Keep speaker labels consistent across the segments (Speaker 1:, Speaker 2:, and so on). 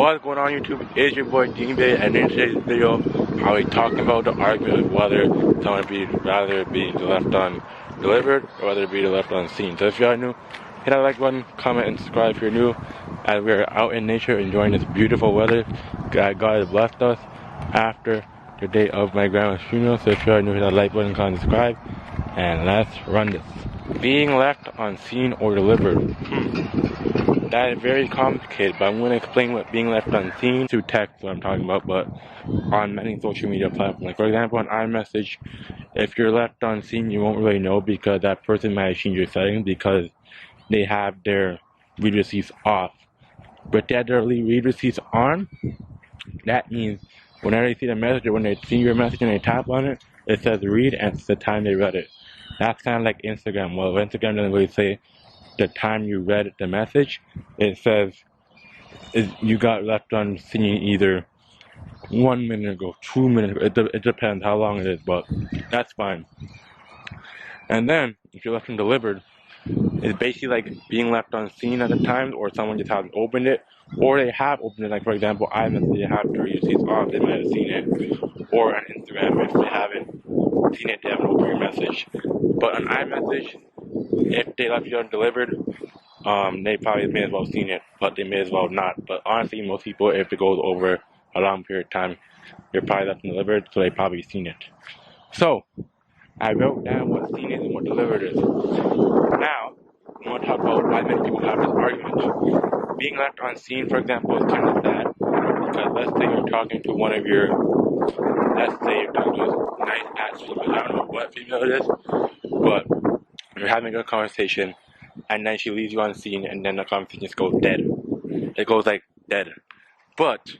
Speaker 1: What's going on YouTube? It's your boy Deanbay, and in today's video I'll be talking about the argument of whether someone be rather be left undelivered or whether it be left unseen. So if you are new, hit that like button, comment, and subscribe if you're new, as we are out in nature enjoying this beautiful weather that God has blessed us after the day of my grandma's funeral. So if you are new, hit that like button, comment, and subscribe, and let's run this. Being left unseen or delivered. That is very complicated, but I'm going to explain what being left unseen through text, what I'm talking about, but on many social media platforms. Like, for example, on iMessage, if you're left unseen, you won't really know because that person might have changed your settings because they have their read receipts off. But they have their read receipts on, that means whenever they see the message or when they see your message and they tap on it, it says read and it's the time they read it. That's kind of like Instagram. Well, Instagram doesn't really say the time you read the message. It says you got left unseen either 1 minute ago, 2 minutes ago. It depends how long it is, but that's fine. And then if you're left undelivered, it's basically like being left unseen at the time, or someone just hasn't opened it, or they have opened it. Like, for example, iMessage, they have their receipts off, they might have seen it, or on Instagram, if they haven't seen it, they haven't opened your message. But on iMessage, if they left you undelivered, they probably may as well seen it, but they may as well not. But honestly, most people, if it goes over a long period of time, they're probably left undelivered, so they probably seen it. So I wrote down what seen is and what delivered is. Now I want to talk about why many people have this argument. Being left unseen, for example, is kind of sad because let's say you're talking to one of your, let's say you're talking to a nice ass female, I don't know what female it is, but you're having a good conversation, and then she leaves you unseen, and then the conversation just goes dead. It goes like dead. But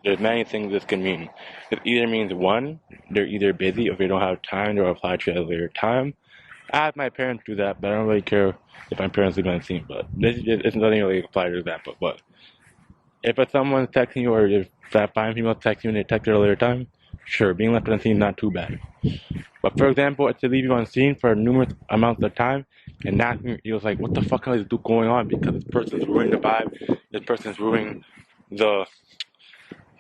Speaker 1: there's many things this can mean. It either means one, they're either busy, or if they don't have time to reply to you at a later time. I have my parents do that, but I don't really care if my parents leave unseen. But this doesn't really apply to that. But if it's someone's texting you, or if that fine female texting you and they text you at a later time, sure, being left unseen is not too bad. But for example, if they leave you unseen for numerous amounts of time, and that feels like, what the fuck is going on? Because this person's ruining the vibe, this person's ruining the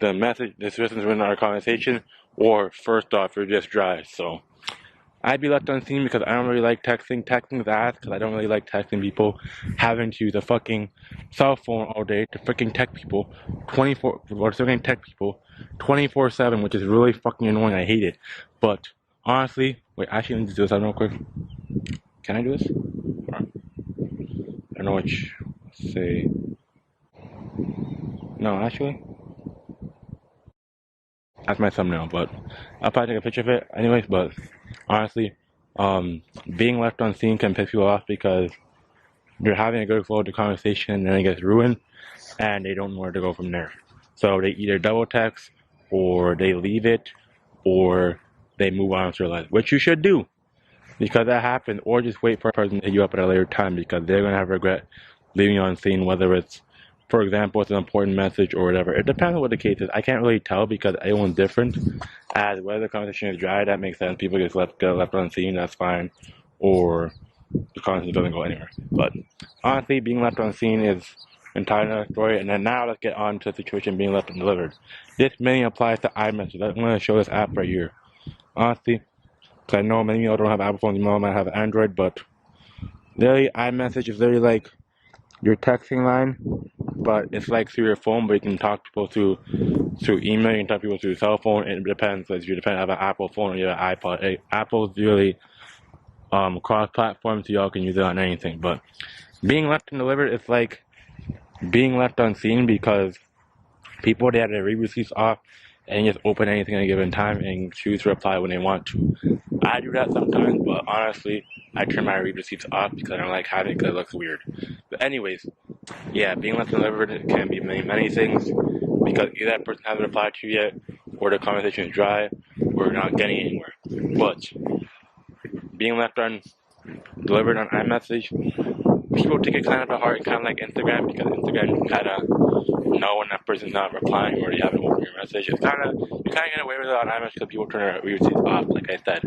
Speaker 1: message, this person's ruining our conversation, or first off, you're just dry. So I'd be left unseen because I don't really like texting. Texting is ass because I don't really like texting people, having to use a fucking cell phone all day to freaking text people 24/7, which is really fucking annoying. I hate it. But honestly, wait, actually, let me do this real quick. Can I do this? I don't know which. Let's say. No, actually. That's my thumbnail, but I'll probably take a picture of it anyways. But honestly, being left unseen can piss people off because they're having a good flow of the conversation and then it gets ruined and they don't know where to go from there. So they either double text, or they leave it, or they move on with their life, which you should do because that happens, or just wait for a person to hit you up at a later time because they're going to have regret leaving you unseen, whether it's, for example, it's an important message or whatever. It depends on what the case is. I can't really tell because everyone's different. As whether the conversation is dry, that makes sense. People get left unseen, that's fine. Or the conversation doesn't go anywhere. But honestly, being left unseen is entirely another story. And then now let's get on to the situation being left undelivered. This mainly applies to iMessage. I'm going to show this app right here. Honestly, because I know many of you don't have Apple phones, you might have Android, but literally iMessage is literally like your texting line, but it's like through your phone, but you can talk to people through email, you can talk to people through your cell phone. It depends, if you have an Apple phone or you have an iPod. Apple's really cross-platform, so y'all can use it on anything. But being left undelivered is like being left unseen because people, they have their read receipts off and just open anything at a given time and choose to reply when they want to. I do that sometimes, but honestly, I turn my read receipts off because I don't like having it because it looks weird. But anyways, yeah, being left undelivered can be many things because either that person hasn't replied to you yet, or the conversation is dry, or you're not getting anywhere. But being left undelivered on iMessage, people take it kind of to heart, kind of like Instagram, because Instagram you kind of know when that person's not replying or you haven't opened your message. It's kind of, you kind of get away with it on iMessage because people turn their read receipts off, like I said.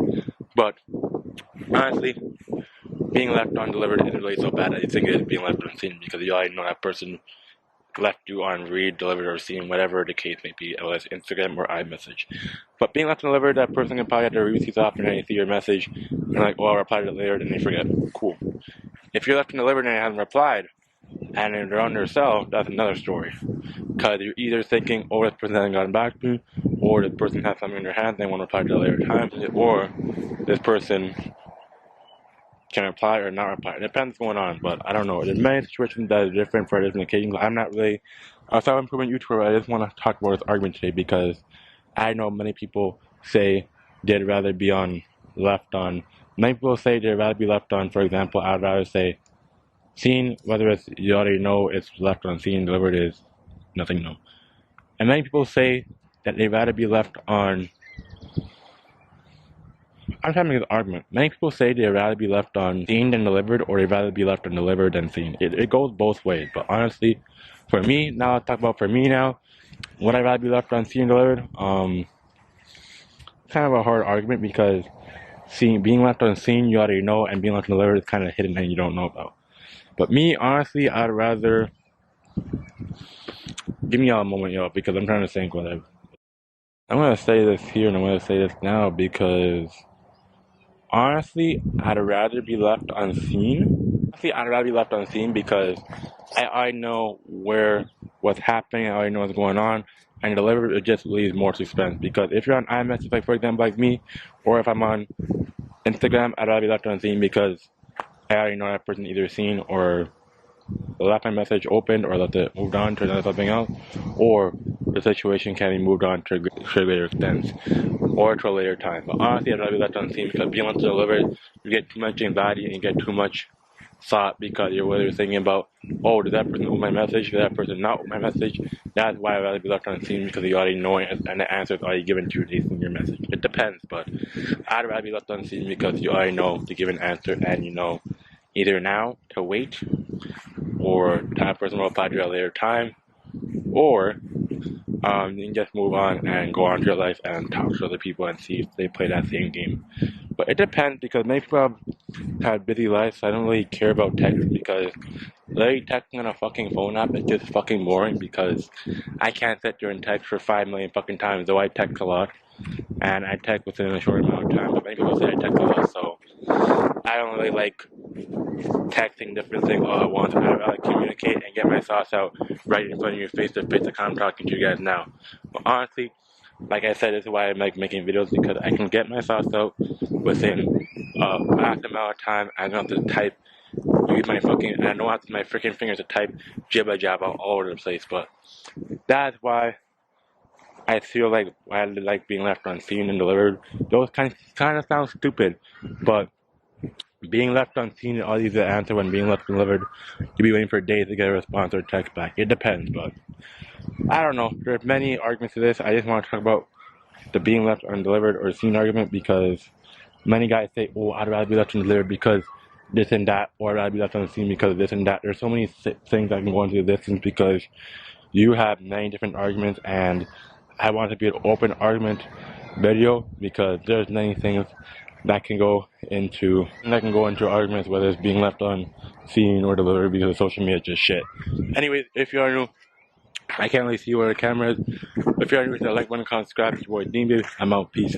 Speaker 1: But honestly, being left undelivered isn't really so bad. I think it is being left unseen because you already know that person left you on read, delivered, or seen, whatever the case may be, whether it's Instagram or iMessage. But being left undelivered, that person can probably have to read these often and they see your message and like, well, I'll reply to it later, then they forget. Cool. If you're left undelivered and they haven't replied, and then they're on their cell, that's another story. Because you're either thinking, oh, this person hasn't gotten back to me, or this person has something in their hands, they want to reply to it later time, or this person can reply or not reply. It depends what's going on, but I don't know. There's many situations that are different for different occasions. I'm not really a self-improvement YouTuber, but I just want to talk about this argument today because I know many people say they'd rather be left on. Many people say they'd rather be left on, for example, I'd rather say seen, whether it's you already know it's left on seen, delivered is nothing new. And many people say that they'd rather be left on. I'm trying to make an argument. Many people say they'd rather be left on seen than delivered, or they'd rather be left on delivered than seen. It goes both ways, but honestly, for me, now I'll talk about for me now, would I rather be left on seen and delivered? Kind of a hard argument because being left on seen, you already know, and being left on delivered is kind of hidden and you don't know about. But me, honestly, I'd rather. Give me a moment, y'all, because I'm trying to think what I'm going to say this here and I'm going to say this now because honestly, I'd rather be left unseen. I'd rather be left unseen because I know what's happening, I already know what's going on, and delivered it just leaves more suspense. Because if you're on iMessage, like for example, like me, or if I'm on Instagram, I'd rather be left unseen because I already know that person either seen or left my message opened or left it moved on to something else, or the situation can be moved on to a greater extent or to a later time. But honestly, I'd rather be left unseen because being left delivered, you get too much anxiety and you get too much thought because you're literally thinking about, oh, did that person open my message? Did that person not open my message? That's why I'd rather be left unseen because you already know it and the answer is already given to you based on your message. It depends, but I'd rather be left unseen because you already know the given answer and you know either now to wait or that person will reply to you at a later time, or you can just move on and go on to your life and talk to other people and see if they play that same game. But it depends because many people have busy lives, so I don't really care about texting because literally texting on a fucking phone app is just fucking boring because I can't sit there and text for 5 million fucking times, though I text a lot and I text within a short amount of time, but many people say I text a lot, so I don't really like texting different things all at once. I'd rather communicate and get my thoughts out right in front of you face to face like I'm talking to you guys now. But honestly, like I said, this is why I like making videos because I can get my thoughts out within a fast amount of time. I don't have to type, use my fucking, I don't have my freaking fingers to type jibba jabba all over the place. But that's why I feel like I like being left unseen and delivered. Those kind of sound stupid, but being left unseen and all these answer when being left delivered, you'll be waiting for days to get a response or text back. It depends, but I don't know. There's many arguments to this. I just want to talk about the being left undelivered or seen argument because many guys say, oh, I'd rather be left undelivered because this and that, or I'd rather be left unseen because of this and that. There's so many things that can go into this because you have many different arguments, and I want it to be an open argument video because there's many things that can go into arguments, whether it's being left unseen or delivered because social media is just shit. Anyways, if you are new, I can't really see where the camera is. If you are new, hit the like button, comment, subscribe. It's your boy Dean Baby. I'm out. Peace.